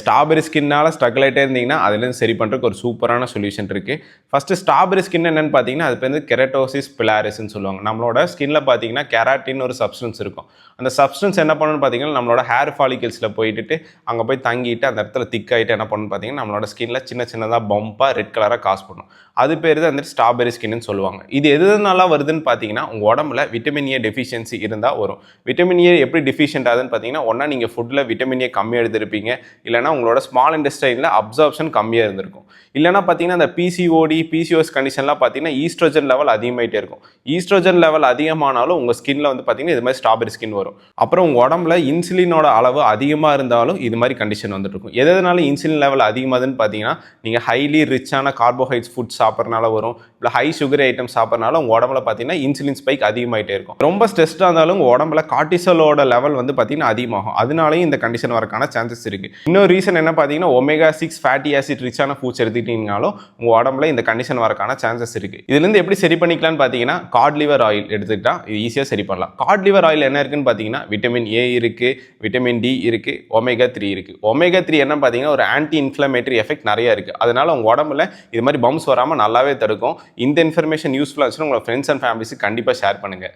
Strawberry ஸ்கின்னால் struggle ஆகிட்டே இருந்தீங்கன்னா அதுலேருந்து சரி பண்ணுறதுக்கு ஒரு சூப்பரான சொல்யூஷன் இருக்குது. ஃபஸ்ட்டு ஸ்ட்ராபெரி ஸ்கின் என்னென்னு பார்த்தீங்கன்னா அது பேர் கெரட்டோசிஸ் பிலாரிஸ்ன்னு சொல்லுவாங்க. நம்மளோட ஸ்கின்னில் பார்த்தீங்கன்னா கெராட்டின் ஒரு சப்ஸ்டன்ஸ் இருக்கும். அந்த சப்ஸ்டன்ஸ் என்ன பண்ணணும்னு பார்த்தீங்கன்னா நம்மளோட ஹேர் ஃபாலிகல்ஸில் போயிட்டு அங்கே போய் தங்கிட்டு அந்த இடத்துல திக்காகிட்டு என்ன பண்ணணும்னு பார்த்தீங்கன்னா நம்மளோட ஸ்கின்னில் சின்ன சின்னதாக பம்பாக ரெட் கலராக காசு பண்ணும். அது பேர் தான் வந்துட்டு ஸ்ட்ராபெரி ஸ்கின்னு சொல்லுவாங்க. இது எதுனால வருதுன்னு பார்த்தீங்கன்னா உங்கள் உடம்புல விட்டமின் ஏ டெஃபிஷியன்சி இருந்தால் வரும். விட்டமின் ஏ எப்படி டெஃபிஷியன்ட் ஆகுதுன்னு பார்த்தீங்கன்னா ஒன்றா நீங்கள் ஃபுட்டில் விட்டமின் ஏ கம்மியாக எடுத்திருப்பீங்க, இல்லைனா உங்களோட ஸ்மால் இன்டெஸ்டைனில் அப்சார்ப்ஷன் கம்மியாக இருந்திருக்கும். இல்லைனா பார்த்தீங்கன்னா அந்த பிசிஓடி பிசிஓஎஸ் கண்டிஷன்லாம் பார்த்தீங்கன்னா ஈஸ்ட்ரோஜன் லெவல் அதிகமாகிட்டே இருக்கும். ஈஸ்ட்ரோஜன் லெவல் அதிகமானாலும் உங்கள் ஸ்கின்ல வந்து பார்த்தீங்கன்னா இது மாதிரி ஸ்ட்ராபெரி ஸ்கின் வரும். அப்புறம் உங்கள் உடம்புல இன்சுலினோட அளவு அதிகமாக இருந்தாலும் இது மாதிரி கண்டிஷன் வந்துட்டு இருக்கும். எதனால இன்சுலின் லெவல் அதிகமாகுதுன்னு பார்த்தீங்கன்னா நீங்கள் ஹைலி ரிச்சான கார்போஹைட்ரேட்ஸ் ஃபுட் சாப்பிட்றனால வரும், இல்லை ஹை சுகர் ஐட்டம் சாப்பிட்றனால உங்கள் உடம்புல பார்த்தீங்கன்னா இன்சுலின் ஸ்பைக் அதிகமாகிட்டே இருக்கும். ரொம்ப ஸ்ட்ரெஸ்டாக இருந்தாலும் உங்கள் உடம்புல கார்டிசோலோட லெவல் வந்து பார்த்தீங்கன்னா அதிகமாகும். அதனாலேயும் இந்த கண்டிஷன் வரக்கான சான்சஸ் இருக்குது. இன்னொரு ரீசன் என்ன பார்த்தீங்கன்னா omega-6 ஃபேட்டி ஆசிட் ரிச்சான ஃபுட்ஸ் எடுத்துக்கிட்டீங்கனாலும் உங்கள் உடம்புல இந்த கண்டிஷன் வரக்கான சான்சஸ் இருக்குது. இதுலேருந்து எப்படி சரி பண்ணிக்கலாம்னு பார்த்தீங்கன்னா காட் லிவர் ஆயில் எடுத்துக்கிட்டா இது ஈஸியாக சரி பண்ணலாம். காட் லிவர் ஆயில் என்ன இருக்குன்னு பார்த்தீங்கன்னா விட்டமின் ஏ இருக்குது, விட்டமின் டி இருக்குது, omega-3 இருக்குது. omega-3 என்ன பார்த்தீங்கன்னா ஒரு ஆன்டி இன்ஃப்ளமேட்டரி எஃபெக்ட் நிறைய இருக்குது. அதனால உங்கள் உடம்புல இது மாதிரி பம்ப்ஸ் வராமல் நல்லாவே தடுக்கும். இந்த இன்ஃபர்மேஷன் யூஸ்ஃபுல்லாக இருந்துச்சுன்னா உங்கள் ஃப்ரெண்ட்ஸ் அண்ட் ஃபேமிலிஸுக்கு கண்டிப்பாக ஷேர் பண்ணுங்கள்.